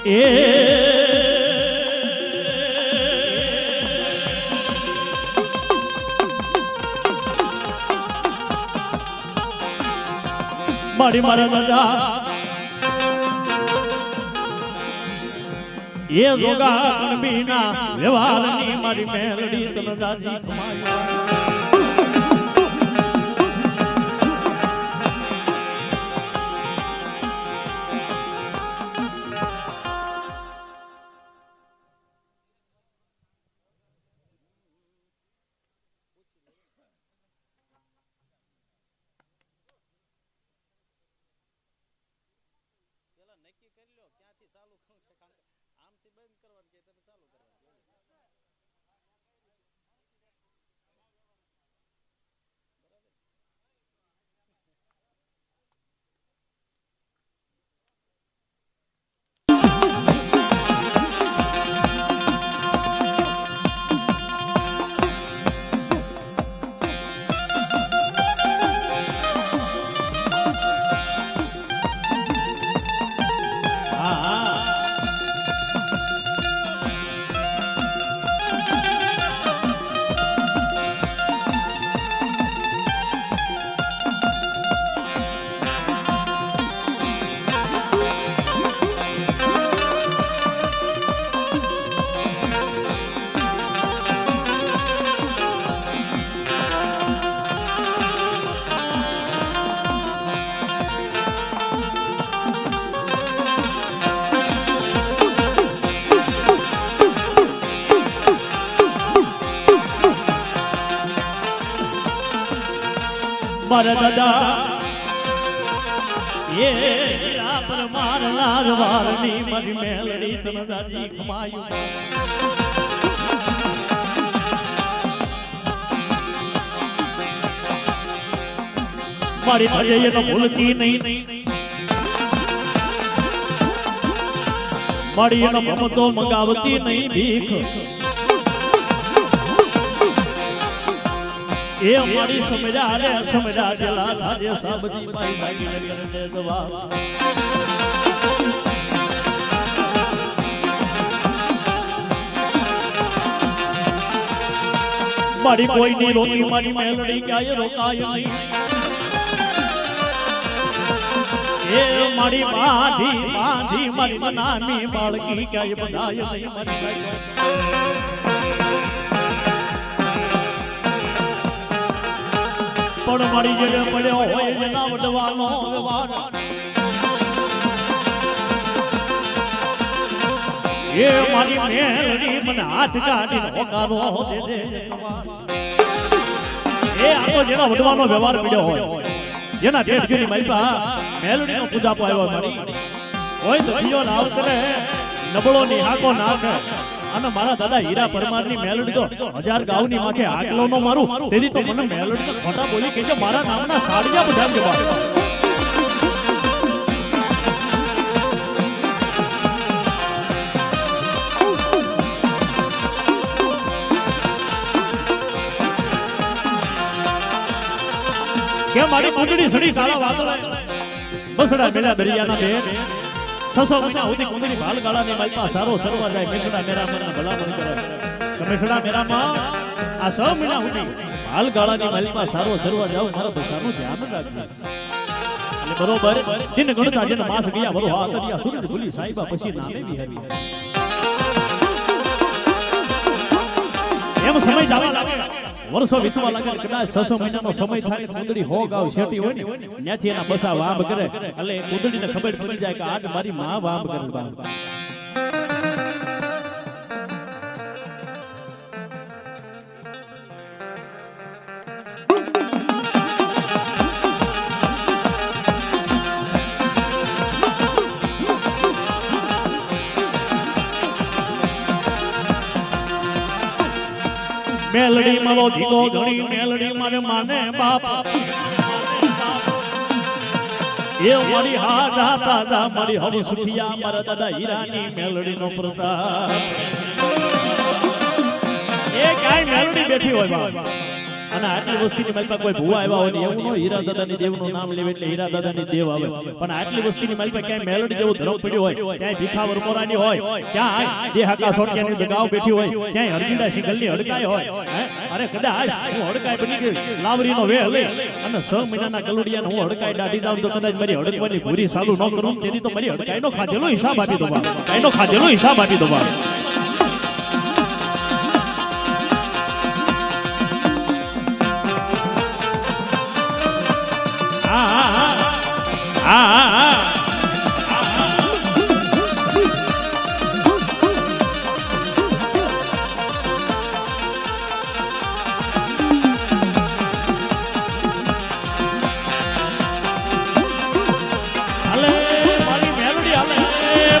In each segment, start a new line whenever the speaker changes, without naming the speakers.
એ મારી મારા દાદા એ જોગા કણબીના વ્યવહારની મારી મેલડી તને દાદી કમાયો મારા દાદા એ પર મારનાર વારની મારી મેલડી તને દાદી ખમાયું મારી અજય તો ભૂલતી નહીં મારી એનો મમતો મંગાવતી નહીં ભીખ એ મારી સમજા જેલા લાજે સાબજી મારી લાગી કરે દવા મારી કોઈની રોકી મારી મેલડી ક્યાંય રોકાય નહીં એ મારી બાંધી મારી મનામી બાળકી ક્યાંય બધાય નહીં મારી પણ મારી જડે પડ્યો હોય જેના વડવાનો વ્યવહાર એ મારી મેલડી મને હાથ કાઢી હોકારો દે દે એ આનો જેના વડવાનો વ્યવહાર પડ્યો હોય જેના ટેટગીરી માઈપા મેલડીનો પૂજા પાયો મારી હોય તો બીજો નાવ કરે નબળો ની હાકો નાખે અને મારા દાદા હીરા પરમારની મેલડી તો 1000 ગાઉની માથે આકલો નો મારું તેથી તો મને મેલડી તો ખોટા બોલી કે જે મારા નામના સાડિયા બધા જવા કે મારી કુંડળી સડી સાળા વાદળા બસડા મેલા દરિયાના બેન સસો મહિના સુધી કુંડળી ભાલ ગાળાની માલપા સારો સરવા જાય મેઘડા મેરા મનના ભલા મન કરે મેઘડા મેરા માં આ 6 મહિના સુધી ભાલ ગાળાની માલપા સારો સરવા જાવ મારા બસાનું ધ્યાન રાખજો એટલે બરોબર દિન ગણતા જેને માસ ગયા વરો આ કર્યા સૂરજ ભૂલી સાઈબા પછી નામે વિહારી એમ સમય જાવે વર્ષો વિસવા લાગે કદાચ 600 મહિનાનો સમય થાય કુંડળી હો ગાવ શેટી હોય ને ત્યાંથી એના બસા વાંબ કરે એટલે કુંડળીને ખબર પડી જાય કે આજ મારી માં વાંબ કરે મેલડી મારો ધીકો ઘણી મેલડી મારે માને બાપ એ મારી હાડા દાદા મારી હરી સુખિયા મારા દાદા હીરાની મેલડીનો પ્રતાપ એ કાઈ મેલડી બેઠી હોય બાપ અને આટલી વસ્તીની માલપા કોઈ ભૂવા આવ્યા હોય ને એવું ન હીરા દાદાની દેવનું નામ લેવે એટલે હીરા દાદાની દેવ આવે પણ આટલી વસ્તીની માલપા ક્યાંય મેલોડી જેવું ધરમ પડ્યું હોય ક્યાંય ભીખાવર મોરાની હોય ક્યાંય દેહાકા સોટિયાની દગાવ બેઠી હોય ક્યાંય હરજીડા સિંગલની હડકાય હોય અરે કદાચ હું હડકાય બની ગઈ લાવરીનો વેહ લે અને 6 મહિનાના કલુડિયાને હું હડકાય દાઢી દાવ તો કદાચ મારી હડકવાની પૂરી ચાલુ ન કરું તેથી તો મારી હડકાયનો ખાધેલો હિસાબ આપી દો બા કાયનો ખાધેલો હિસાબ આપી દો બા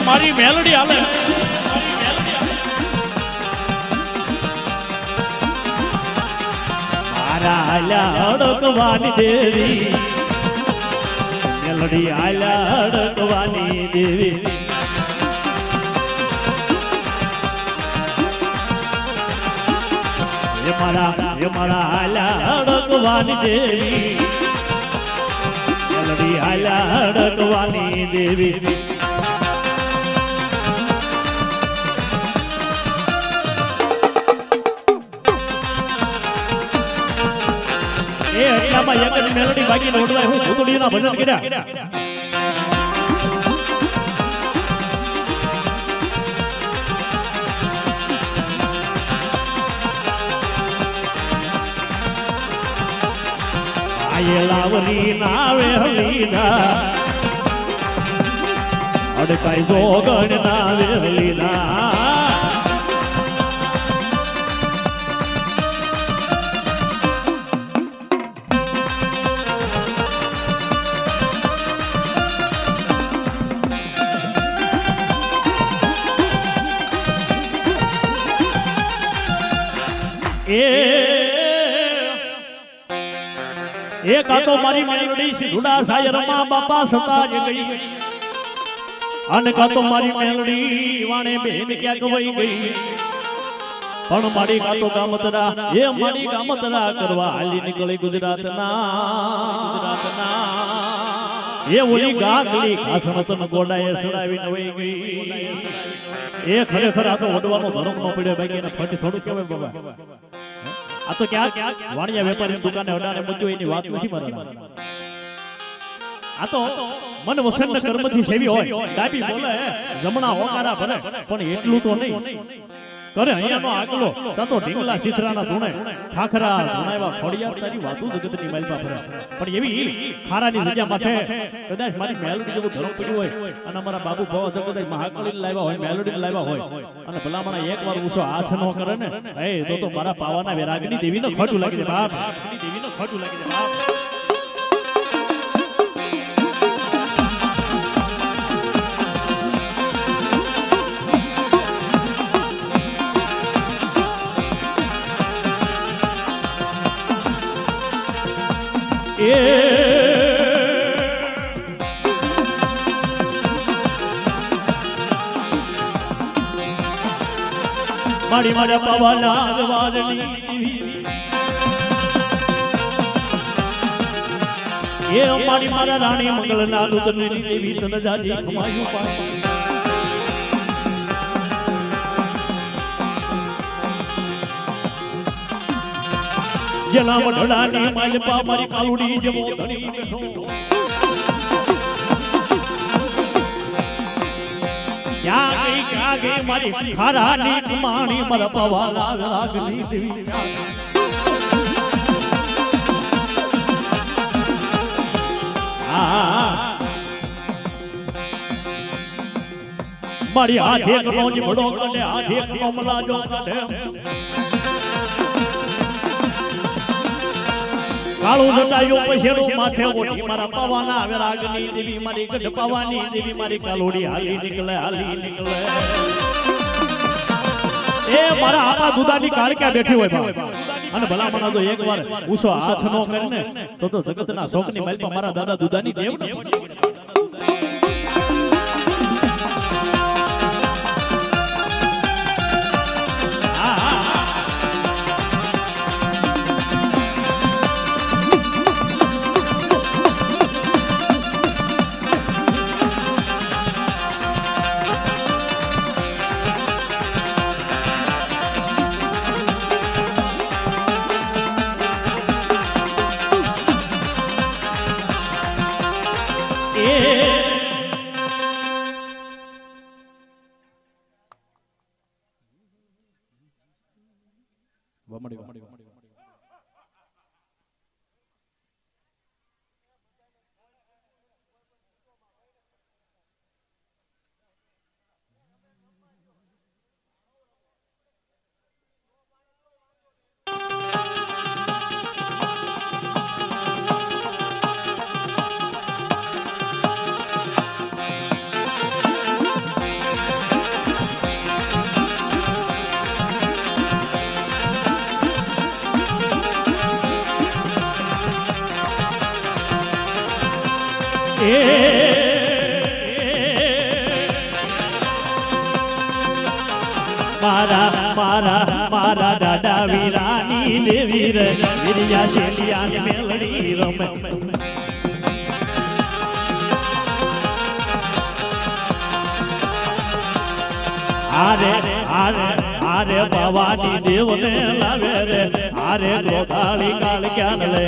મારી મેલોડી હાલે મારા આલા અડકવાની દેવી મેલોડી આલા અડકવાની દેવી એ મારા આલા અડકવાની દેવી મેલોડી આલા અડકવાની દેવી એટલામાં એક જ મેલોડી બાકી નોંધવાય હું ભૂતડીના ભજન કર્યા આયેલાવરી ના વેહલી ના અડકાઈ જોગણ ના વેહલી ના એક આતો મારી મેલોડી સિધુડા સાયરમાં બાપા સતા ગઈ અને કાતો મારી મેલોડી વાણે બેન ક્યાંક વઈ ગઈ પણ મારી કાતો ગામતરા એ મારી ગામતરા કરવા હાલી નીકળી ગુજરાતના એ ઓલી ગાગલી ઘાસણસન ગોડાએ સડાવીને વઈ ગઈ એ ખરેખર આ તો ઓડવાનો ધર્મ નો પડ્યો બાકી એને ફટ થોડું કહેવાય બાબા આ તો ક્યાં વાણિયા વેપારી દુકાને અડાને મૂક્યો એની વાત નથી મારી આ તો મન વસન કર્મથી સેવી હોય ડાબી બોલે જમણા હોકારા ભરે પણ એટલું તો નહીં કરે અહીંયાનો આગલો તાતો ઢીંગલા સિથરાના ધૂણે ખાખરા ધૂણાવા ફળિયા તારી વાતો જગતની માલપા ફરે પણ એવી ખારાની જગ્યા માથે કદાચ મારી મેલોડી જેવું ધર્મ પડ્યું હોય અને અમારા બાબુ ભવા તો કદાચ મહાકાળી લાવ્યા હોય મેલોડી લાવ્યા હોય અને ભલામણા એકવાર ઊંચો હાથ ન કરે ને એ તો મારા પાવાના વેરાગની દેવીનો ખોટું લાગી દે બાપ દેવીનો ખોટું લાગી દે બાપ મારી મારા પવાના વાદની એ મારી મારા રાણી મંગલના દૂધની દેવી તનજાજી ખમાયું પાય જેના વઢડાની માલપા મારી કાલુડી જેવો ધણી બેઠો ક્યાં ગઈ મારી ખારાની કમાણી મારા પવાલા રાગની દેવી મારી હાથે કનો જ બડો કડે હાથે કનો મલાજો કડે કાળું જટાયું પછેડું માથે ઓઢી મારા પવાના વેરાગની દેવી મારી ગઢ પવાની દેવી મારી કાલોડી હાલી નીકળે એ મારા આપા દુદાની કાળક્યા બેઠી હોય અને ભલામણા તો એકવાર ઊંચો હાથ નો કરીને તો જગતના શોકની માલપા મારા દાદા દુદાની દેવ ને મારા દાદા વીરાની દેવી રે વીરિયા શેષિયાની મેલડી રમે આરે ભવાની દેવને લાવે રે આરે ગોધાળી કાળ ક્યાં લે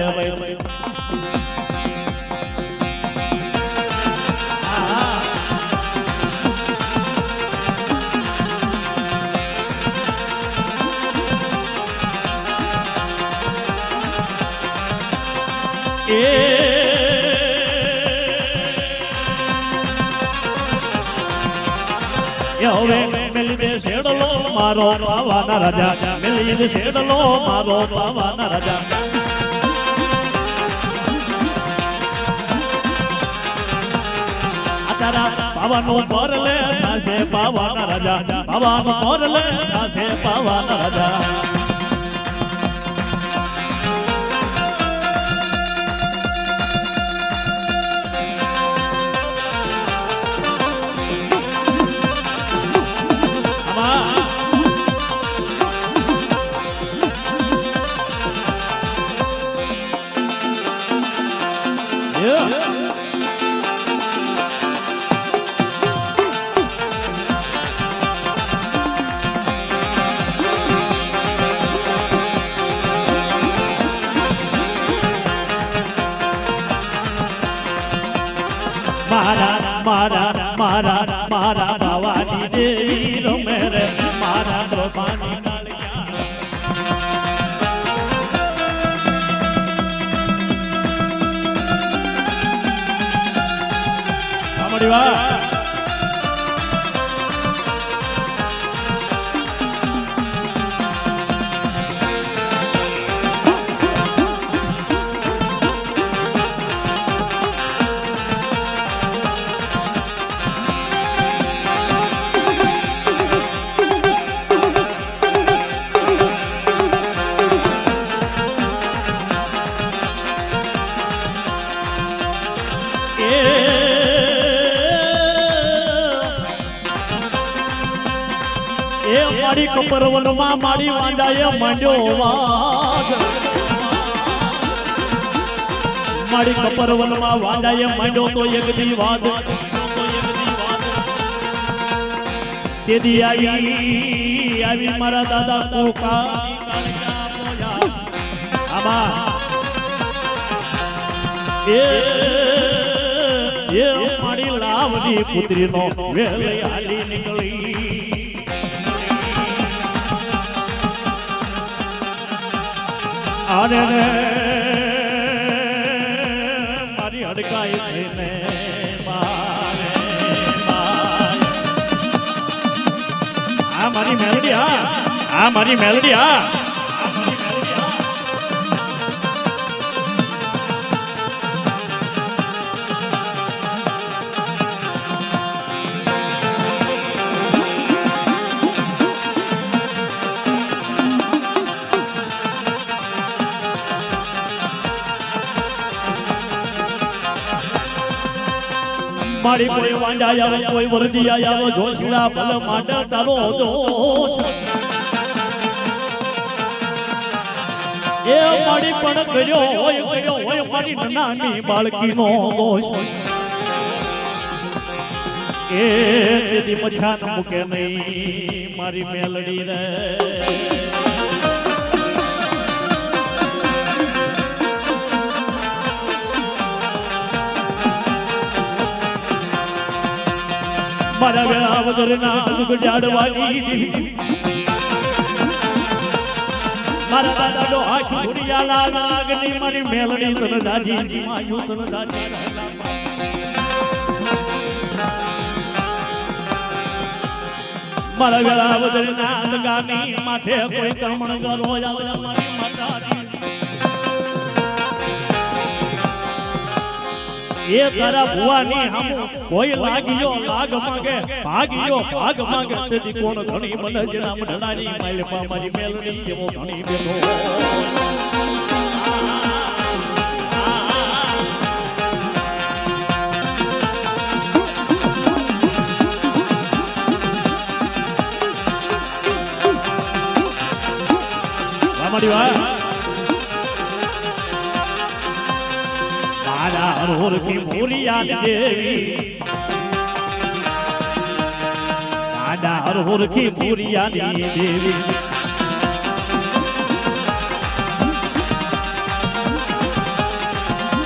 મિલી દે શેડલો મારો પાવાના રાજા મિલી દે શેડલો મારો પાવાના રાજા તારા પાવાનો પરલે થાશે પાવાના રાજા પાવાનો પરલે થાશે પાવાના રાજા મારા ભવાની દેવી રમે રે મારા ડોબાની નાળિયા વાહ મારી કપરવનમાં મારી વાંડાએ માંડ્યો વાદ મારી કપરવનમાં વાંડાએ માંડ્યો તો એક દી વાદ તેદી આવી મારા દાદા કોકા આબા એ મારી લાવની પુત્રીનો વેલે હાલી નીકળી આને મારી અડકાઈ થઈને આ મારી મેલડી આ મારી મેલડી મારી કોઈ વાંડા આવે કોઈ વરદી આવે જોશીલા ભલ માંડ તારો દોષ એ મારી પણ કર્યો હોય મારી નાની બાળકીનો દોષ એ દીદી મછાન મૂકે નહીં મારી મેલડી રે મારા વેળાવદરના દુઃખ જાડવાની મારા દાદા નો આખી ઘોડિયાલા નાગની મારી મેલડી તન દાજી માયુ તન દાજી મારા વેળાવદરના અંગાની માથે કોઈ કર્મણ કરો આવે મારી માતાજી એ તારા ભુવાની હામુ કોઈ લાગ્યો લાગ માંગે ભાગ્યો ભાગ માંગે તેથી કોણ ઘણી મને જના મઢડાની માલપા મારી મેલડી જેવો ઘણી બેઠો વામાડી વાહ हर की भूलिया देवी दादा हर की भूलिया देवी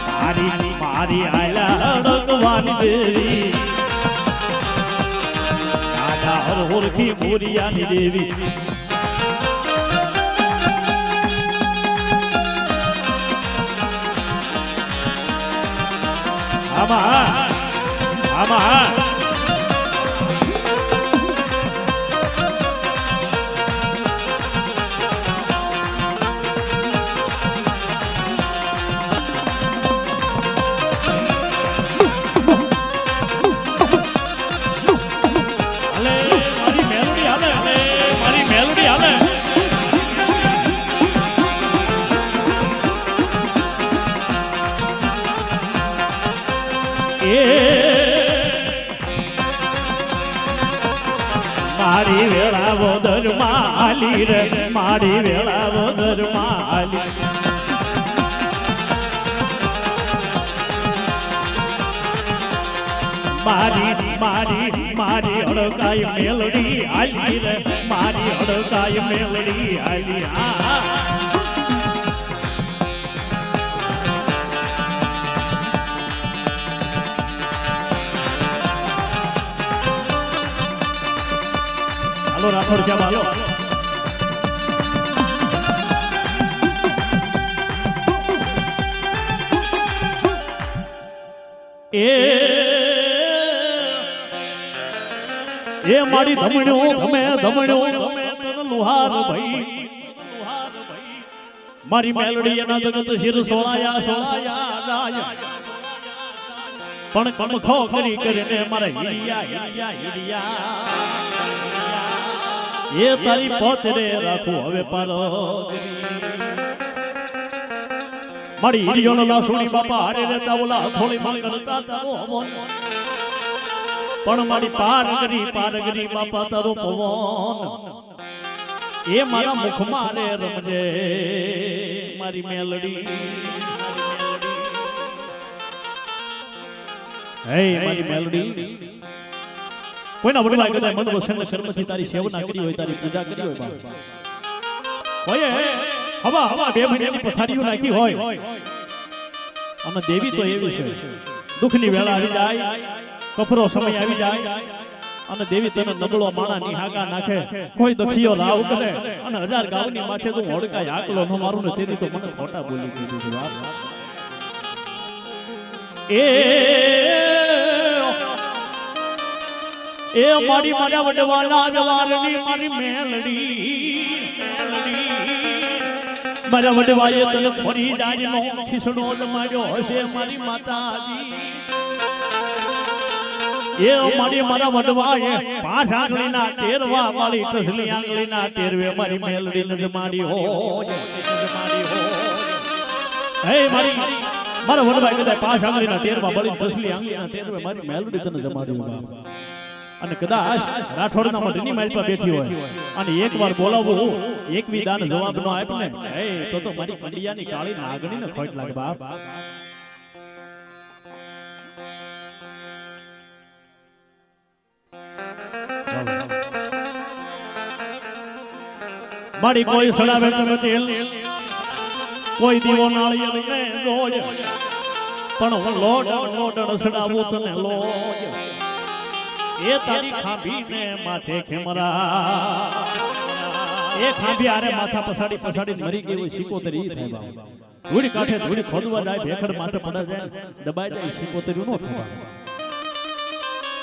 मारी मारी आला भगवान देवी दादा हर की भूलिया देवी मारी वेला वदर माली रे मारी वेला वदर माली मारी मारी मारी अड़काई मेलडी आली रे मारी अड़काई मेलडी आली હાલો રાઠોડ સાહેબ હાલો એ મારી ધમણ્યો ગમે તન લુહાર ભાઈ મારી મેલડી એના જગત શિર સોળાયા પણ કમખો કરી કરીને મારા હિરિયા એ તારી પોતરે રાખો હવે પારો મારી હિરિયોનો લાસુણી બાપા હારે રહેતા ઓલા થોડી માં કરતા તારો હવન પણ મારી પારગરી બાપા તારો પવન એ મારા મુખમાં રે રમજે મારી મેલડી હે મારી મેલડી કોઈના વડલા કદાચ મન વસન શર્મથી તારી સેવના કરી હોય તારી પૂજા કરી હોય બાપ ઓય હવા બે મહિનાની પથારીઓ નાખી હોય અને દેવી તો એવી છે દુઃખની વેળા આવી જાય કફરો સમય આવી જાય અને દેવી તને નબળો માણા નિહાકા નાખે કોઈ દખિયો રાવ કરે અને 1000 ગાવની માથે તું હોડકાય આકલો ન મારું ને તેથી તો મને ખોટા બોલી દીધું છે બાપ એ મારી મારા વડવાલા જવારની મારી મેલડી મારા વડવાએ તને ફરી ડાજનો ખીસડો જમાડ્યો હશે મારી માતાજી એ મારી મારા વડવાએ 5 આંગળીના ટેરવા વાળી ટસલી આંગળીના ટેરવે મારી મેલડીને જમાડી હોય હે મારી મારા વડવાએ કદાચ 5 આંગળીના ટેરવા વાળી ટસલી આંગળીના ટેરવે મારી મેલડી તને જમાડી બાપ અને કદાચ રાઠોડના મઢની માલ પર બેઠી હોય અને એકવાર બોલાવવું એક વિદાન જવાબ ન આપે ને એ તો મારી કંડિયાની કાળી નાગણીને ખોટ લાગે બાપ મારી કોઈ સડાવે તમે તેલ કોઈ દીવો નાળિયેર ને રોજ પણ હું લોડ સડાવું તને લોજ એ તારી ખાંભી ને માથે ખેમરા એ ખાંભી આરે માથા પસાડી પસાડી મરી ગઈ હોય સિકોતરી થાય બાપ ધૂળી કાંઠે ધૂળી ખોદવા જાય ભેખડ માથે પડે જાય દબાઈ જાય સિકોતરી નો થાય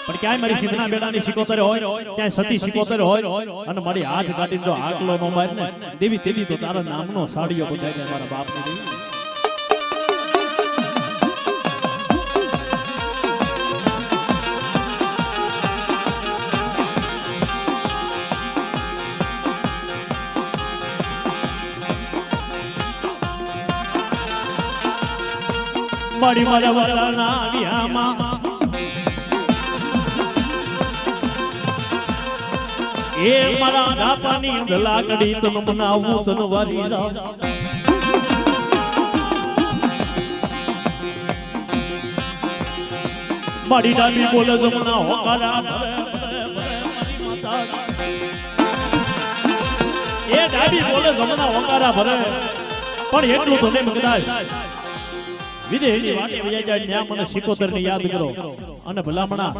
પણ ક્યાંય મારી સિદ્ધના બેડાની સિકોતર હોય ક્યાંય સતી સિકોતર હોય અને મારી હાથ કાઢીને તો આકલો નો માર ને દેવી તેવી તો તારા નામનો સાડીઓ બધાય મારા બાપની દેવી મારી મારા વાલાના વિહામાં એ મારા ગાપાની અંદર લાકડી તન મનાવું તન વારી રામ મારી ડાબી બોલે જમના હોકારા મારી માતા એ ડાબી બોલે જમના હોકારા ભરે પણ એટલું તો નહીં કદાચ વિદેહની વાટે વયા જાય ત્યાં મને સિકોતર ને યાદ કરો અને ભલામણા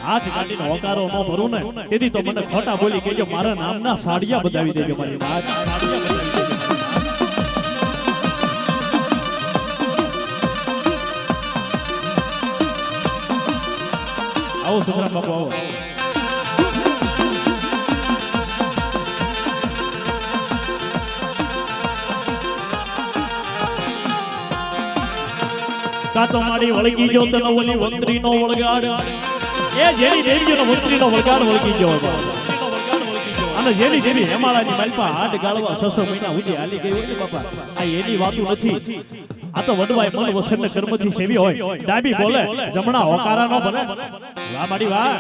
હાથ કાઢીને હોકારો ન ભરું ને તેથી તો મને ખોટા બોલી કેજો મારા નામના સાડિયા બતાવી દેજો મારી વાત સાડિયા બતાવી દેજો આવો સુખરામ બાપુ આવો કાતો મારી વળગી જો તને ઓલી વંત્રી નો વળગાડ એ જેની દેવીનો વંત્રી નો વળગાડ વળગી ગયો અને જેની દેવી હેમાળાની માલપા હાથ ગાળવા 6 મહિના સુધી હાલી ગઈ હોય બાપા આ એની વાતો નથી આ તો વડવાય મન વસન ને કર્મથી સેવી હોય ડાબી બોલે જમણા હોકારા નો બને વાહ મારી વાહ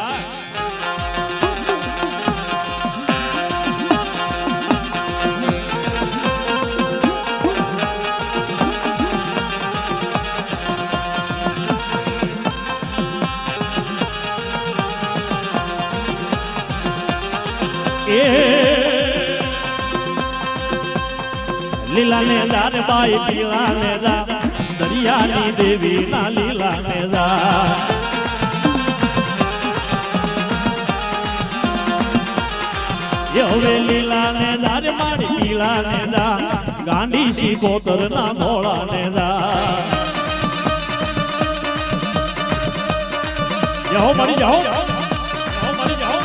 લીલા ને દાર બાઈ પીલા ને દા દરિયાની દેવી ના લીલા ને દા હવે લીલા ને દાર મારી પીલા ને દા ગાંડી સિકોતર ના ધોળા ને દા જાઓ મરી જાઓ મરી જાઓ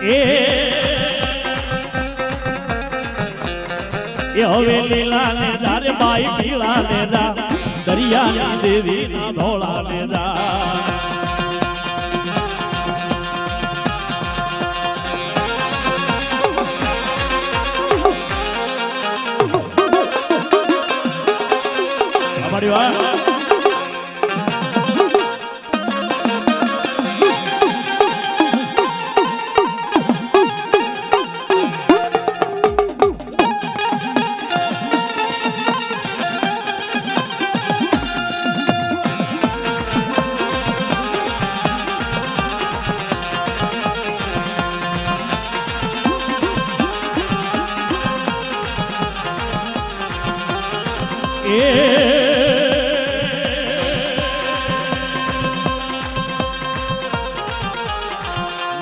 એ હવે લીલા ને દાર બાઈ પીલા ને દા દરિયાની દેવી ના ધોળા ને દા અમારી વાત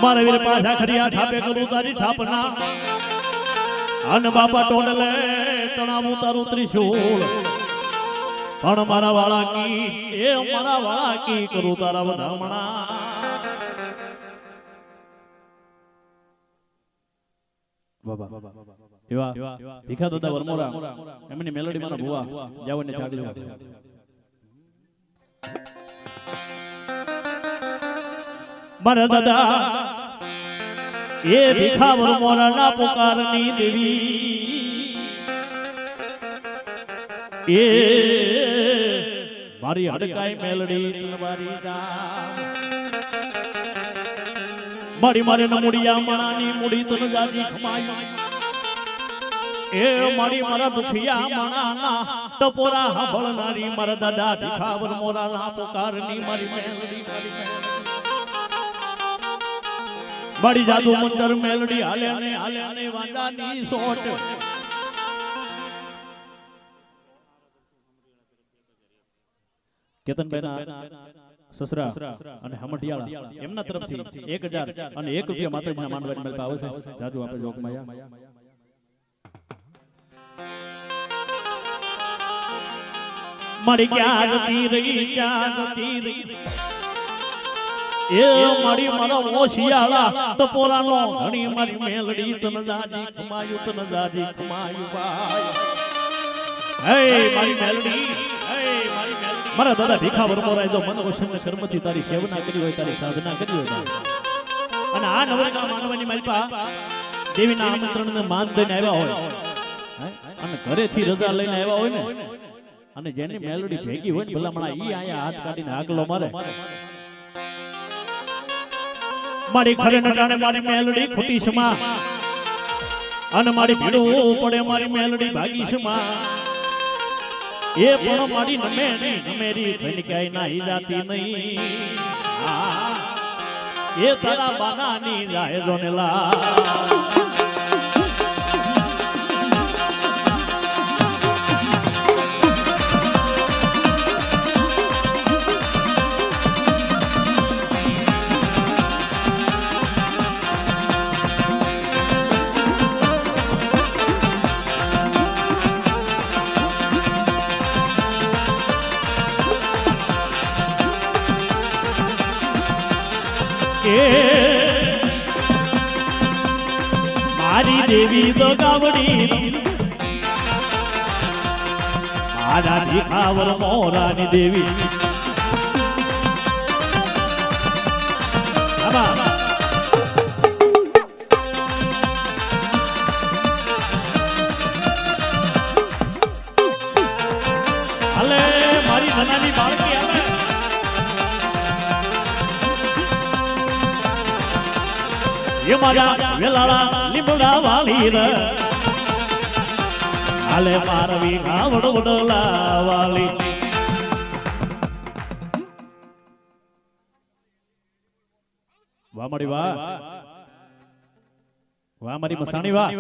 મારે વીર પાછા ખરિયા થાપે કરું તારી થાપના અન બાપા ટોડલે તણાવું તારું ત્રિશૂળ પણ મારા વાળા કી એ મારા વાળા કી કરું તારા વધામણા એવા ભીખા દાદા વરમોરા એમની મેલોડી મારા ભુવા જાવને છાડી દો મારા દાદા એ ભીખા વરમોરા ના પુકારની દેવી એ મારી હડકાઈ મેલડી તલવારી દા મારી મારે નમુડિયા માણાની મુડી તન જાજી ખમાઈ એ મારી મારા દુખિયા માણાના ટપોરા હંભળનારી મારા દાદા ભીખા વરમોરા ના પુકારની મારી મેલડી બડી જાદુ મંદર મેલડી હાલે ને વાંદાની સોટ કેતનભાઈના સસરા અને હમઢિયાળા એમના તરફથી 1000 અને 1 રૂપિયા માતાજીના માનવાની મલપા આવે છે. જાજુ આપણે જોગમાયા મારી ક્યાં જતી રહી એ મારી મારા ઓશિયાળા ટપોરાનો ઘણી મારી મેલડી તન દાદી કમાયું ભાઈ હે મારી મેલડી મારા દાદા ભીખા વરમોરાય જો મન વસન કર્મથી તારી સેવના કરી હોય તારી સાધના કરી હોય અને આ નવરંગા માનવાની માલપા દેવીના આમંત્રણને માન દઈને આવ્યા હોય અને ઘરેથી રજા લઈને આવ્યા હોય ને અને જેની મેલોડી ભેગી હોય ને ભલામણા ઈ આયા હાથ કાઢીને આગલો મારે મારી ઘરે નટાણે મારી મેલોડી ખોટી સમા અને મારી ભીડું પડે મારી મેલોડી ભાગી સમા એ પણ મારી નમેરી થઈને ક્યાંય ના હીરાતી નહીં એ તારા બાનાની રાહે જોનેલા મારી દેવી તો ગાવડી મારા ભીખાવર મોરાની દેવી હાલે મારી નાની બાળકી આવે એ મારા વેલાળા લીમડા વાળી રે હાલે મારવી ગાવડ વડલા વાળી વાહ મારી વાહ મારી મસાણી વાહ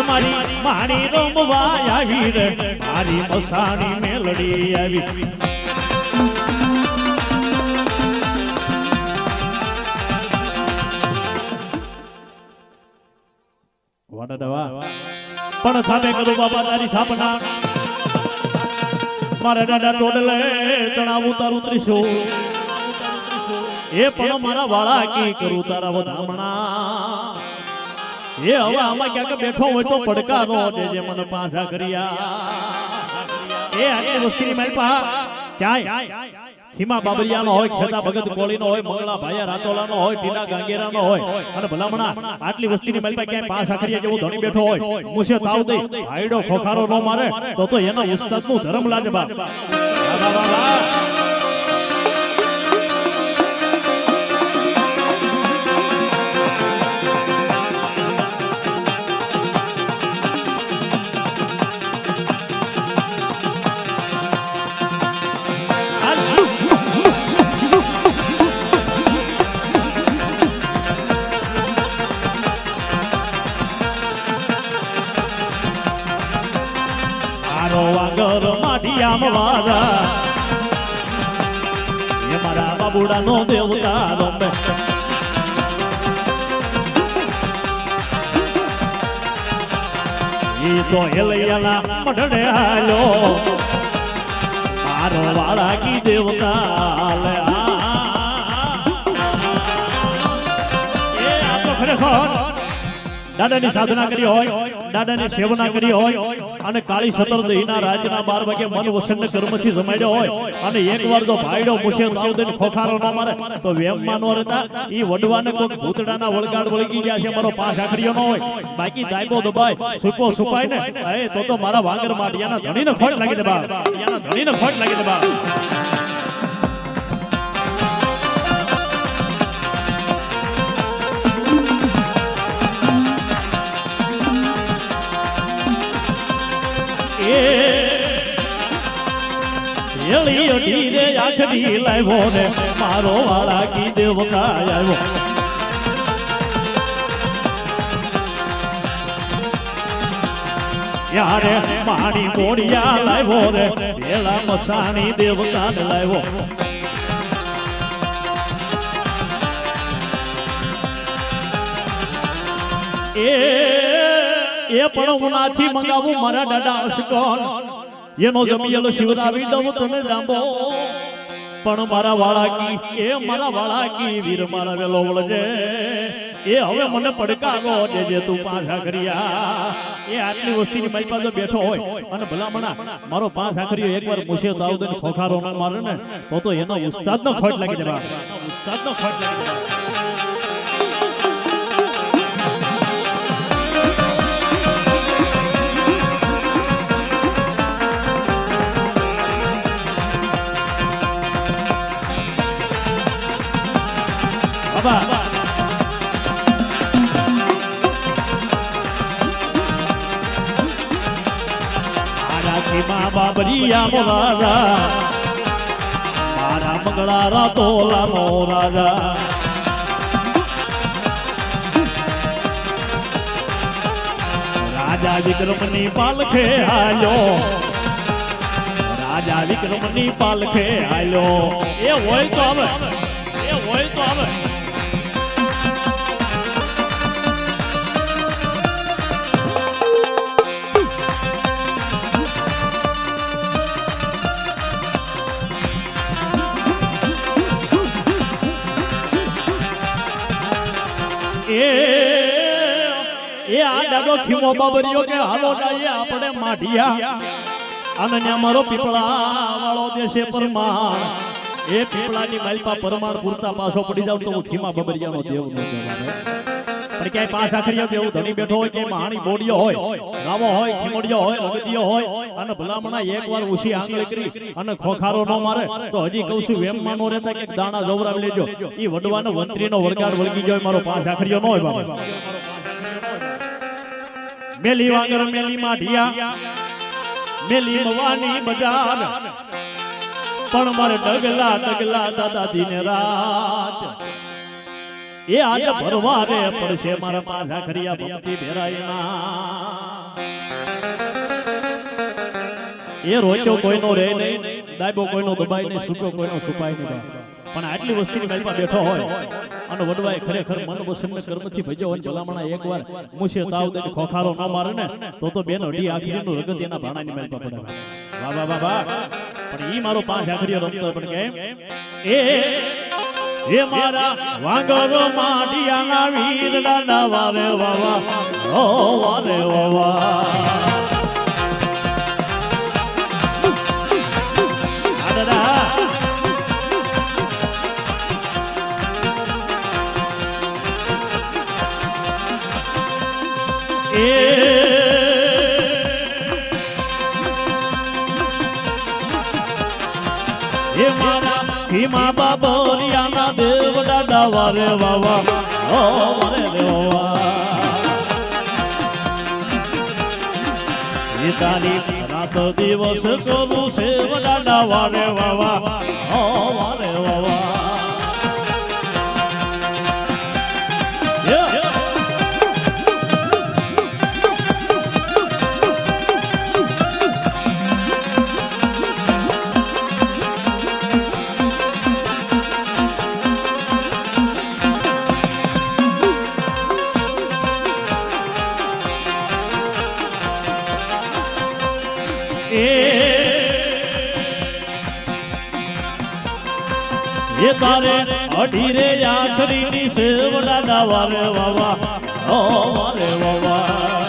મારી મારી રમવા આવી રે મારી મસાણી મેલડી આવી વાડા પણ થાપે કરું બાબા તારી થાપના મારા દાદા ટોડલે તણાવું તારું ત્રીસો એ પણ મારા વાળા કી કરું તારા વધામણા એ હવે આમાં ક્યાંક બેઠો હોય તો પડકારો દેજે મને પાછા કર્યા એ આટલી વસ્તીની માલપા ક્યાંય ખીમા બાબરિયાનો હોય ખેતા ભગત કોળીનો હોય મંગળા ભાયા રાતોલાનો હોય ટીના ગાંગેરાનો હોય અને ભલામણા આટલી વસ્તીની માલપા ક્યાંય પાછા કર્યા જેવો ધણી બેઠો હોય મુસે તાવ દઈ હાઈડો ખોખારો ન મારે તો એનો ઉસ્તાદનું ધર્મ લાગે બાપ મારા બાબુડા નો દેવતા રમે ઈ તો હેલૈયાના મઢડે હાલ્યો મારો વાળા કી દેવતા લે એ આ તો ખરેખર દાદાની સાધના કરી હોય દાદાની સેવના કરી હોય અને કાળી સતર દહીના રાજના 12 વાગે મન વસન કર્મથી જમાડ્યો હોય અને એકવાર તો ભાઈડો મુશે તાવદન ખોખારો ન મારે તો વેમમાં નો રહેતા ઈ વડવાને કોઈ ભૂતડાના વળગાડ વળગી ગયા છે મારો પાંચ આખરીઓ ન હોય બાકી દાયબો દબાય સુપો સુપાય ને એ તો મારા વાંગર માડિયાના ધણીને ખોટ લાગી દે બા યાના ધણીને ખોટ લાગી દે બા એલી અઢી રે આખડી લાવ્યો ને મારો વાળા કી દેવકા આવ્યો યારે માણી કોડિયા લાવ્યો રે પેલા મસાણી દેવકા ને લાવ્યો એ પણ ઉનાથી મંગાવું મારા દાદા અશકોન એનો જમિયલ શિવરાવી દઉં તને જાંબો પણ મારા વાળા કી વીર મારા વેલો વળજે એ હવે મને પડકારો દેજે તું પાછા કર્યા એ આટલી વસ્તીની મારી પાસે બેઠો હોય અને ભલામણા મારો પાંચ આખરીઓ એકવાર મુશે દાઉદ ને ખોખારો ન મારે ને તો એનો ઉસ્તાદનો ખોટ લાગી જાય ઉસ્તાદનો ખોટ લાગી જાય બાબા આરાથી મા બાબરિયા મોરારા મારા મંગળા રાતોલા મોરારા રાજા વિક્રમની પાલખે આલ્યો રાજા વિક્રમની પાલખે આલ્યો એ હોય તો આવે એ હોય તો આવે એ આ દાડો ખીમો બાબરિયો કે હાલો જાય આપણે માઢિયા અને મારો પીપળા વાળો દેશે પરમાણ એ પીપળાની માલપા પરમાણ પૂરતા પાછો પડી જાવ તો હું ખીમા બાબરિયાનો દેવ ન કહેવાય પણ ક્યાંય પાસ આખરીઓ દેવ ધણી બેઠો હોય કે મહાણી બોડિયો હોય રાવો હોય ખીમોડિયો હોય રગદિયો હોય અને ભલામણા એકવાર ઉસી આંગળી કરી અને ખોખારો ન મારે તો હજી કહું છું વેમ માનો રહેતા કે દાણા જોવરાવી લેજો ઈ વડવાનો વંત્રીનો વળગાડ વળગી જાય મારો પાંચ આખરીઓ ન હોય બાબા મેલી વાંગર મેલી માઢિયા મેલી મવાની બજાર પણ મારે ડગલા દાદાજી ને રાત એ આજે ભરવા રે પડશે મારા પાંચ આખરીયા ભક્તિ ભેરાયના એ રોચ્યો કોઈનો રે નહીં દાયબો કોઈનો દબાય નહીં સૂક્યો કોઈનો સુપાય નહીં પણ આટલી વસ્તીની માલપા બેઠો હોય અને વડવાએ ખરેખર મન વસનને કર્મથી ભજ્યો હોય ભલામણા એકવાર મુશે તાવ દે ખોખારો ન મારે ને તો બેન અઢી આખરીનું રગત એના ભાણાની માલપા પડે વાહ વાહ વાહ વાહ પણ ઈ મારો પાંચ આખરીઓ રમતો પણ કેમ એ મારા વાંગરો માઢિયાના વીર દાદા વારે વાવા ઓ વારે વાવા ખીમા બાબરિયાના દેવ દાદા વારે વાવા ઓ વારે વાવા તારી રાત દિવસ કરું સેવ દાદા વારે વાવા ઓ વારે વાવા એ તારે અઢી રે આખરીની સેવ દાદા વારે વાવા ઓ વારે વાવા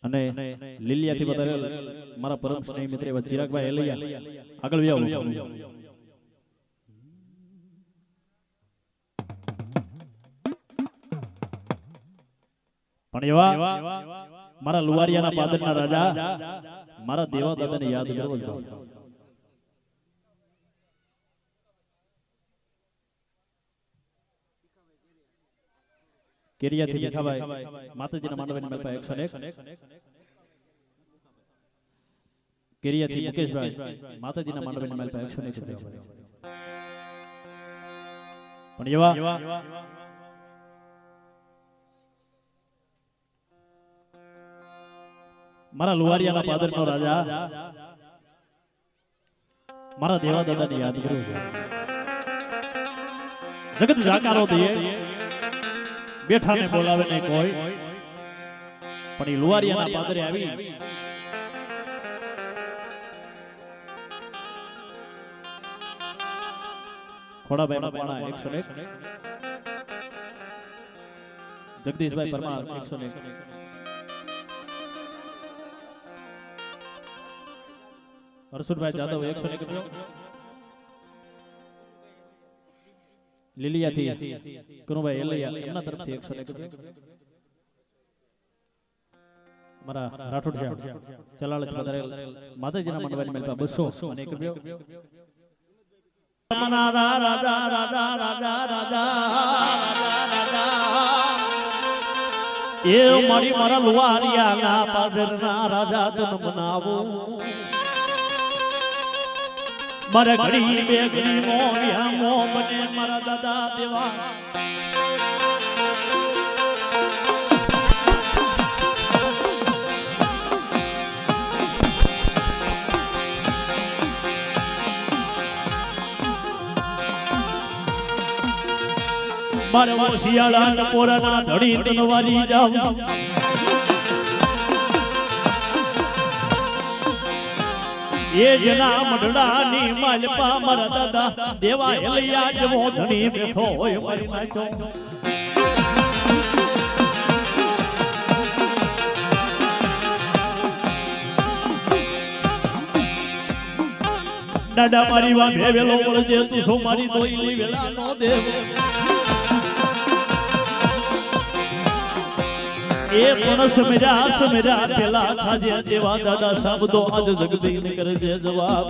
અને લીલિયાથી વધારે મારા પરમ સ્નેહી મિત્ર એવા ચિરાગભાઈ એલૈયા આગળ વ્યાવ પણ એવા મારા લુવારિયાના પાદરના રાજા મારા દેવા દાદાને યાદ કરવો જ કેરિયાથી ભીખાભાઈ માતાજીના માંડવાની મેલપા 101 કેરિયાથી મુકેશભાઈ માતાજીના માંડવાની મેલપા 101 પણ એવા મારા લુવારિયાના પાદરનો રાજા મારા દેવા દાદાને યાદ કરું જગત જાકારો દે બેઠાને બોલાવે નહીં કોઈ પણ એ લુવારિયાના પાદરે આવી ખોડાભાઈના પાણા 101 જગદીશભાઈ પરમાર 101 હરસુરભાઈ જાદવ 101 લીલિયાથી કનુભાઈ એલૈયા એમના તરફથી 101 મારા રાઠોડ સાહેબ ચલાળત પધારેલ માતાજીના મંડવાની મેલપા 200 અને 1 રાજા રાજા રાજા રાજા રાજા એ મારી મારા લુવારિયાના પાદરના રાજા તન મનાવો મારા ઘડી બે ઘડી મોયા મો બને મારા દાદા દેવા મારે શિયાળા પોરાના ધડી તનવારી જાવ એ જના મઢડાની માલપા મારા દાદા દેવા એલૈયા જેવો ધણી બેઠો હોય મારી નાચો દાદા મારી વા ભેવેલો મળજે તું સો મારી દોઈલી વેલા નો દેવ એ પણ સમેરા પેલા ખાજે દેવા દાદા શબ્દો આજ જગદીને કરજે જવાબ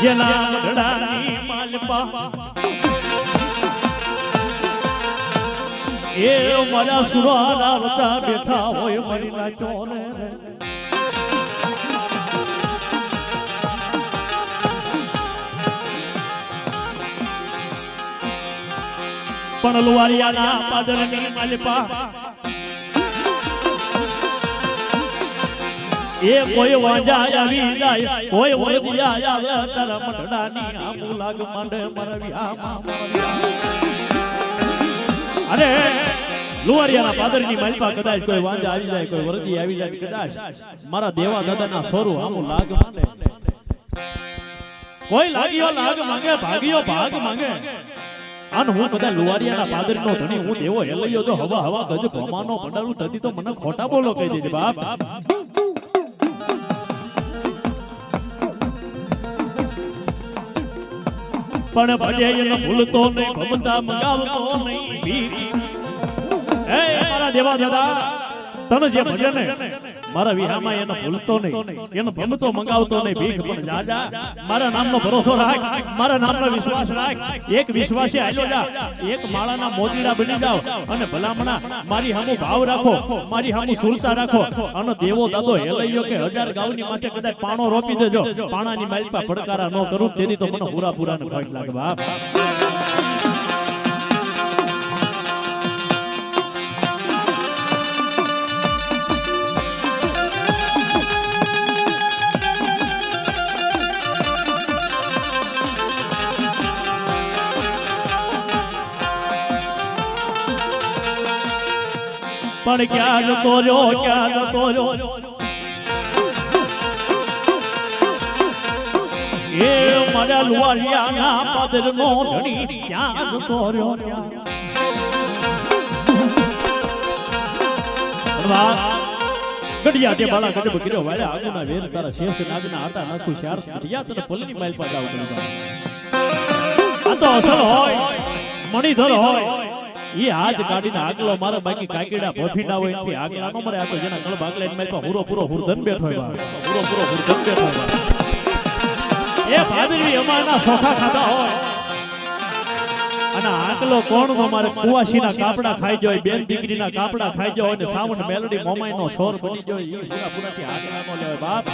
જેના મઢડાની માલપા એ મારા સુરાના વતા બેઠા હોય મારી નાચો રે પણ લુવારિયાના પાદરની માલપા એ કોઈ વાંજા આવી જાય કોઈ વળદિયા આવે તારા મઢડાની આમુ લાગ માંડે મરવિયા અરે લુવારિયાના પાદરની માલપા કદાચ કોઈ વાંજા આવી જાય કોઈ વરદી આવી જાય કદાચ મારા દેવા દાદાના સોરું આમુ લાગ માંડે કોઈ લાગ્યો લાગ માંગે ભાગ્યો ભાગ માંગે આન હું બધા લુવારિયાના પાદરનો ધણી હું દેવો હેલૈયો તો હવા હવા ગજ ભમાનો પડારું તદી તો મને ખોટા બોલો કહી દેજે બાપ પણ ભજે એને ભૂલતો નહીં ભમતા મંગાવતો નહીં એ મારા દેવા દાદા તને જે ભજે ને મારા વિહામાં એને ભૂલતો નહીં એને ભમતો મંગાવતો નહીં ભીખ પણ જાજા મારા નામનો ભરોસો રાખ મારા નામનો વિશ્વાસ રાખ એક વિશ્વાસી આલ્યો જા એક માળાના મોતીડા બની જાવ અને ભલામણા મારી હામુ ભાવ રાખો મારી હામુ સુલતા રાખો અને દેવો દાદો હેલૈયો કે 1000 ગાવની માટે કદાચ પાણો રોપી દેજો પાણાની માલપા પડકારા ન કરું તેથી તો મને પૂરા પૂરાને ખોટ લાગે બાપ પણ ક્યાં જતો રહ્યો એ મારા લુવારિયાના પાદરનો ધણી ક્યાં જતો રહ્યો ગડિયા તે બાળા ગજબ કર્યો વાળા આગના વેર તારા શેષ નાગના આટા નાખું શાર ગડિયા તને પલની માઇલ પા જાવ કરી આ તો અસલ હોય મણીધર હોય ઈ હાથ કાઢીને આગલો મારે બાકી કાકીડા ભોફીના હોય એથી આગલા નો મરે આ તો જેના કળબ આગલા માઇલ પા પૂરો હુરધન બેઠો હોય પૂરો હુરધન બેઠો હોય એ ભાદરવી અમારના સોખા ખાતા હોય અને આકલો કોણ નો મારે કુવાસીના કાપડા ખાઈ જાય બેન દીકરીના કાપડા ખાઈ જાય અને સાવણ મેલડી મોમાઈનો સોર બની જાય ઈ પૂરાથી આગલા નો લેવાય બાપ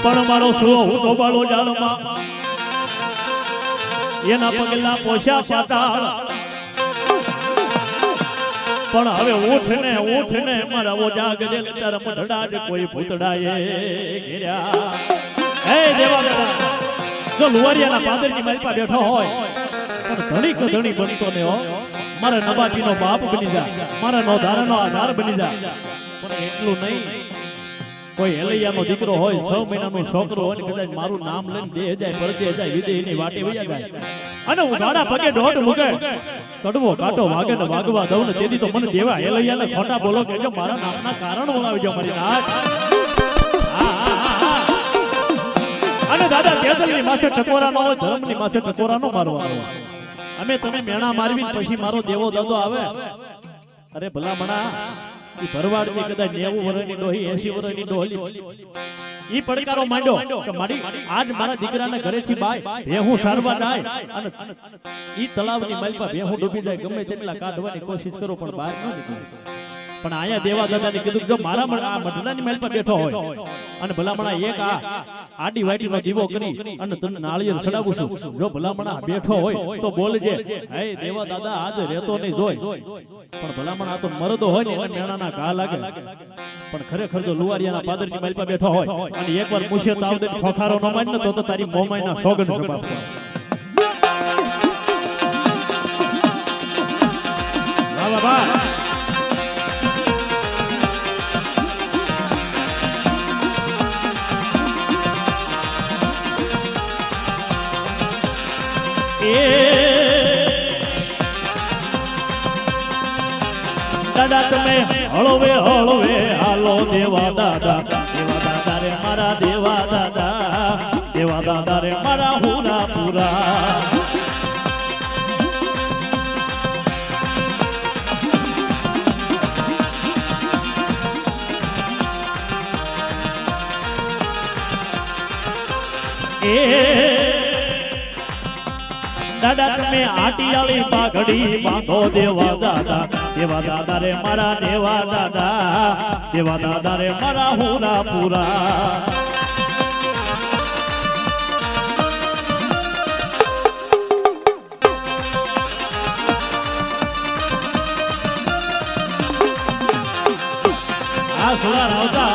પણ મારો સુઓ હું તો બાળો જાળમાં એના પગલા પોછા પાતાળ પણ હવે ઊઠ ને મારા ઓ જાગજે તારા મઢડા જ કોઈ ભૂતડાએ ઘેર્યા હે દેવા દાદા જો લુવારિયાના પાદરની માલપા બેઠો હોય પણ ધણી બનતો ને હો મારા નબાટીનો બાપ બની જા મારા નોધારાનો આધાર બની જા પણ એટલું નહીં કોઈ હેલૈયાનો દીકરો હોય 6 મહિનાનો છોકરો હોય કદાચ મારું નામ લઈને દે જાય પરજે જાય વિદેયની વાટે વયા જાય અને ઉઘાડા પગે દોઢ મુકે કડવો કાટો વાગે ને વાગવા દઉં ને તેથી તો મને દેવા હેલૈયાને ખોટા બોલો કેજો મારા નામના કારણ બોલાવજો મારી નાથ અને દાદા તેજલની માથે ટકોરા ન હોય ધર્મની માથે ટકોરા ન મારવાનો અમે તમે મેણા મારવી પછી મારો દેવો દાદો આવે અરે ભલા મણા ઈ ભરવાડની કદાચ 90 વર્ષની ડોહી 80 વર્ષની ડોહલી ઈ પડકારો માંડ્યો કે મારી આજ મારા દીકરાના ઘરેથી બાય ભેહું સારવા જાય અને ઈ તળાવની માલપા ભેહું ડૂબી જાય ગમે તેટલા કાઢવાની કોશિશ કરો પણ બહાર ન નીકળે પણ આયા દેવા દાદાને કીધું જો મારા આ મઢડાની માલપા બેઠો હોય અને ભલામણા એક આડી વાડીનો દીવો કરી અને તને નાળિયેર ચડાવું છું જો ભલામણા બેઠો હોય તો બોલજે હે દેવા દાદા આજ રહેતો નહીં જોય પણ ભલામણા તો મરદો હોય ને એને મેણાના ઘા લાગે પણ ખરેખર જો લુવારિયાના પાદરની માલપા બેઠો હોય અને એકવાર મુશે તાવ દે ખોખારો ન માન તો તારી મોમાઈના સોગન જવાબ વાહ વાહ વાહ દાદા તમે હળવે હાલો દેવા દાદા રે મારા દેવા દાદા રે મારા હુરા પુરા દાદા તમે આટિયાળી પાઘડી બાંધો દેવા દાદા રે મારા દેવા દાદા રે મારા હુરા પુરા આ સુરા રાવતા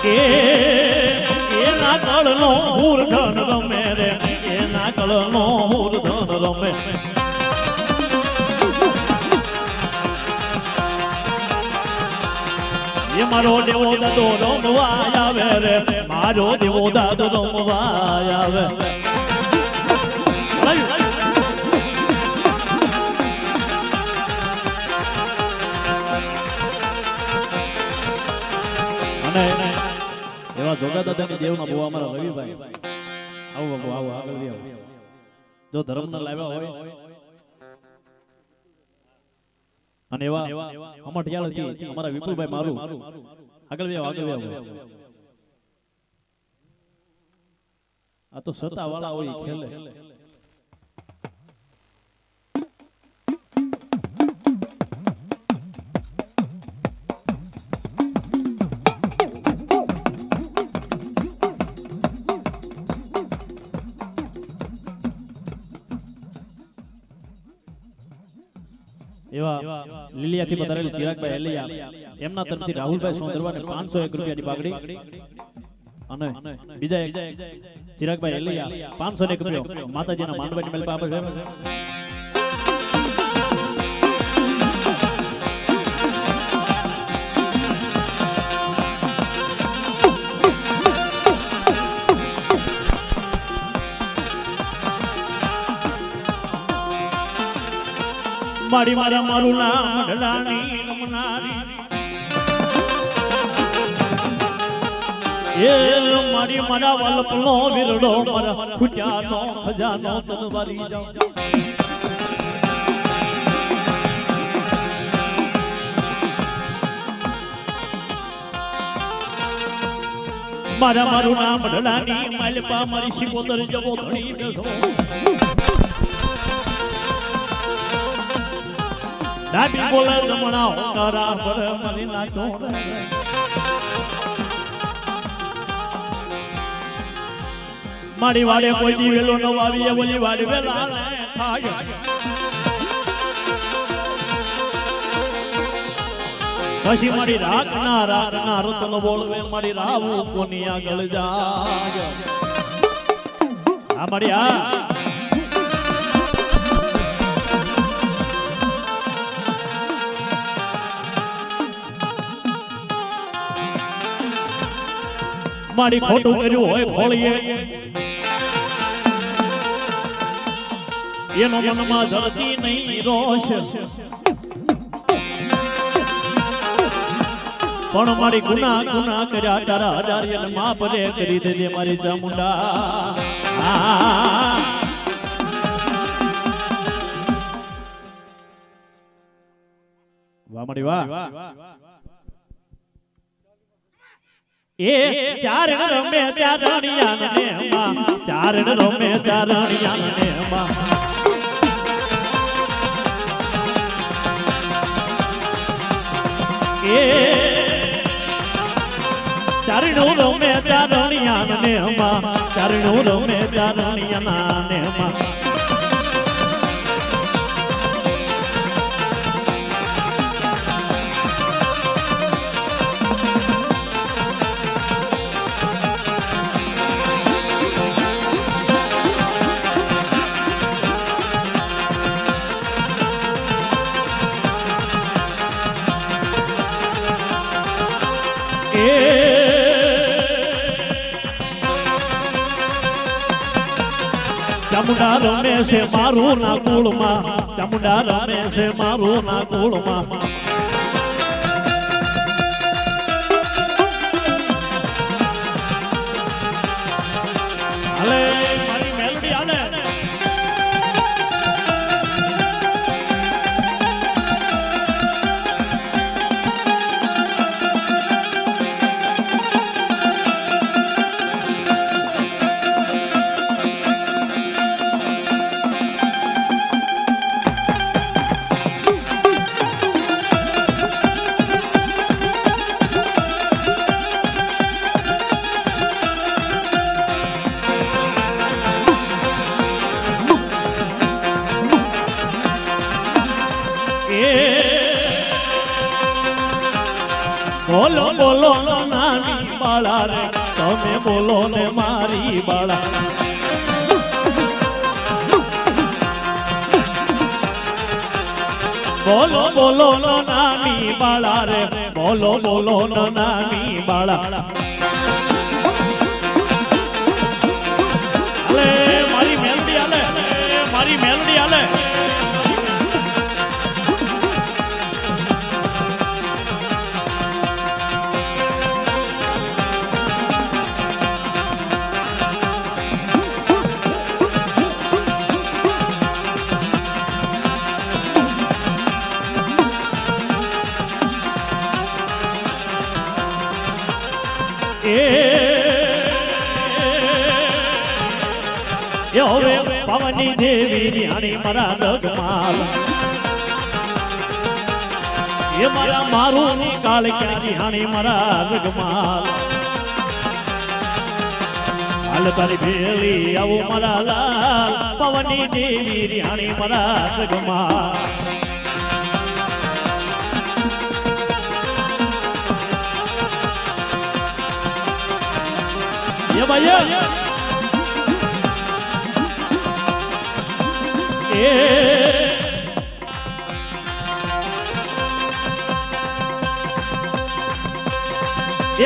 એના કળનો હુરધન રમે રે એના કળનો હુરધન રમે એ મારો દેવો દાદો રમવા આવે રે મારો દેવો દાદો રમવા આવે અને એવા જોગા દાદાની દેવના બહુ અમારા રવિભાઈ આવો બાબુ આવો આગળ આવો જો ધર્મના લાવ્યા હોય અને એવા અમઠિયાળથી અમારા વિપુલભાઈ મારું આગળ આવો આ તો સત્તા વાળા હોય ખેલે એવા લીલિયાથી પધારેલ ચિરાગભાઈ એલિયા એમના તરફથી રાહુલભાઈ સોંદરવાને 501 રૂપિયાની પાઘડી અને બીજા એક ચિરાગભાઈ એલિયા 501 રૂપિયા માતાજીના માંડવાની મેલ આપે છે મારી મારા મારું નામ ઢલાણી નમનારી એ મારી મારા વલ્લભનો વિરડો મારા ખૂટ્યાનો ખજાનો તનવારી જાવ મારા મારું નામ ઢલાની માલપા મારી શિકોતર જવો ધણી બેઠો ડાબી બોલે રમણા હોકારા પર મારી નાચો મારી વાડે કોઈ દી વેલો ન વાવીએ બોલી વાડે વેલા થાય પછી મારી રાખના રતન બોલવે મારી રાવું કોની આગળ જાય આ મારી મારી ખોટું કર્યું હોય ખોળીએ એનો મનમાં ધરતી નહીં રોષ પણ મારી ગુના કર્યા તારા હજારિયા માપ દે કરી દે મારી ચામુંડા વાહ મારી વાહ એ ચારણ રમે ચારણિયા ને માં ચારણ રમે ચારણિયા ને માં એ ચારણો રમે ચારણિયા ને માં ચારણો રમે ચારણિયા ને માં ચામુંડા રમે છે મારું ના કુળમાં ચામુંડા રમે છે મારું ના કુળમાં હાલે મારી મેલડી હાલે બોલો બોલો નાની બાળા રે તમે બોલો ને મારી બાળા બોલો બોલો નાની બાળા રે બોલો બોલો નાની બાળા અલે મારી મેલડી આલે મારી મેલડી આલે હવે પવની દેવી રાણી મારા ડગમાલ એ મારા મારું નિકાલ ક્યાં રાણી મારા ડગમાલ હાલ તારી ભેલી આવું મારા લાલ પવની દેવી રાણી મારા ડગમાલ એ ભાઈ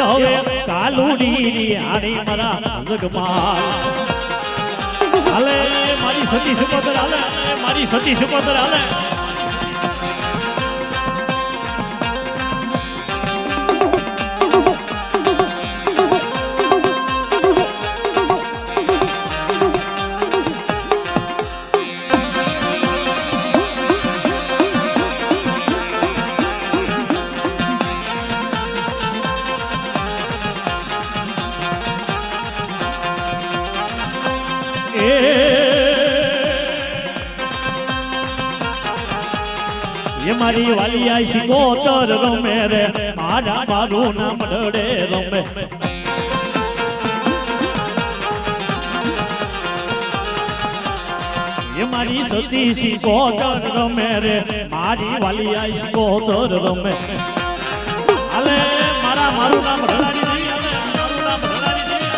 હવે કાલુડી આણી મારા જગમાલ હાલે મારી સતી સુપદર હાલે મારી સતી સુપદર હાલે એ મારી વાલી આઈ શિકોતર રમે રે મારા મારું નામ ડડે રમે એ મારી સતી શિકોતર રમે રે મારી વાલી આઈ શિકોતર રમે હાલે મારું નામ ઢળાની દેવી હાલે મારું નામ ઢળાની દેવી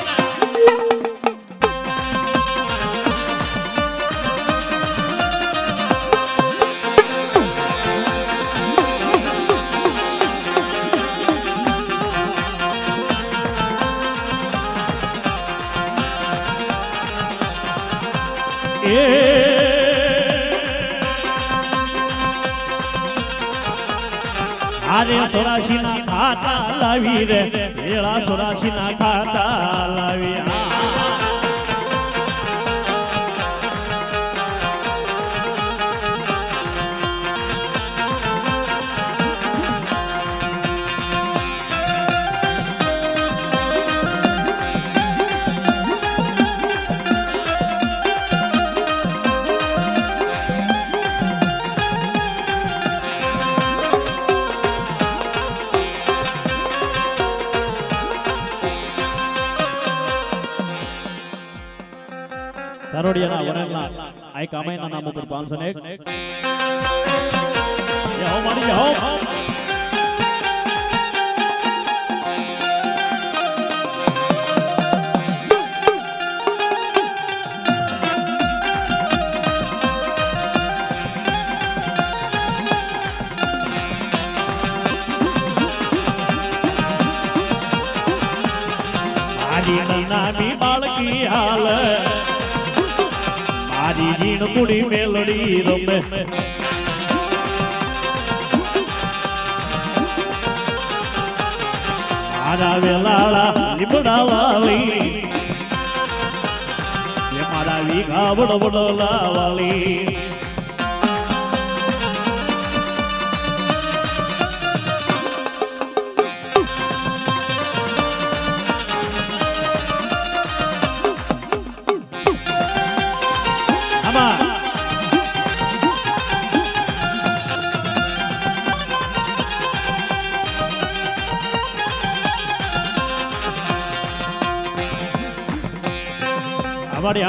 આરે 84 ના ખાતા લાવી રે વેળા 84 ના ખાતા લાવી ચારોડિયાના વરણના આઈ કામાઈના નામ ઉપર 501 જય હો મારી જય હો આજી નાની બાળકી હાલ આજી જીણ કુડી મેલડી રમે મારા વેલાળા લીમડા વાળી એ મારા વીઘા બડબડલા વાળી हमारे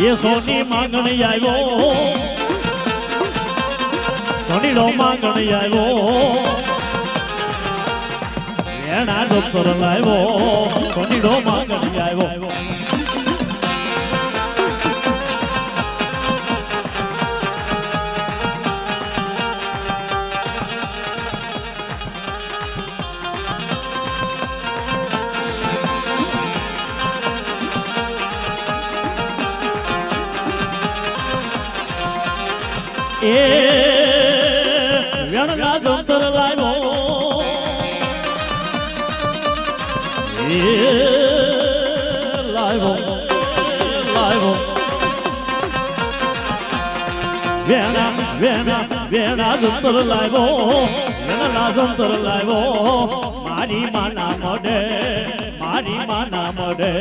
ये सोनी मांगने आयो सोनी लो मांगने आयो એના ડોક્ટર લાવ્યો સોની નો માંગણી આવ્યો એ વેણના ડોક્ટર લાવ્યો લાવ્યો લાવ્યો વેણા વેણા વેણા જંતર લાવ્યો વેણા જંતર લાવ્યો મારી માના મોઢે મારી માના મોઢે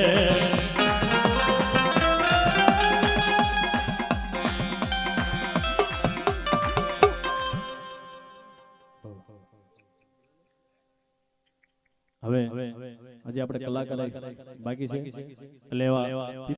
હવે હજી આપણે કલાકાર બાકી છે લેવા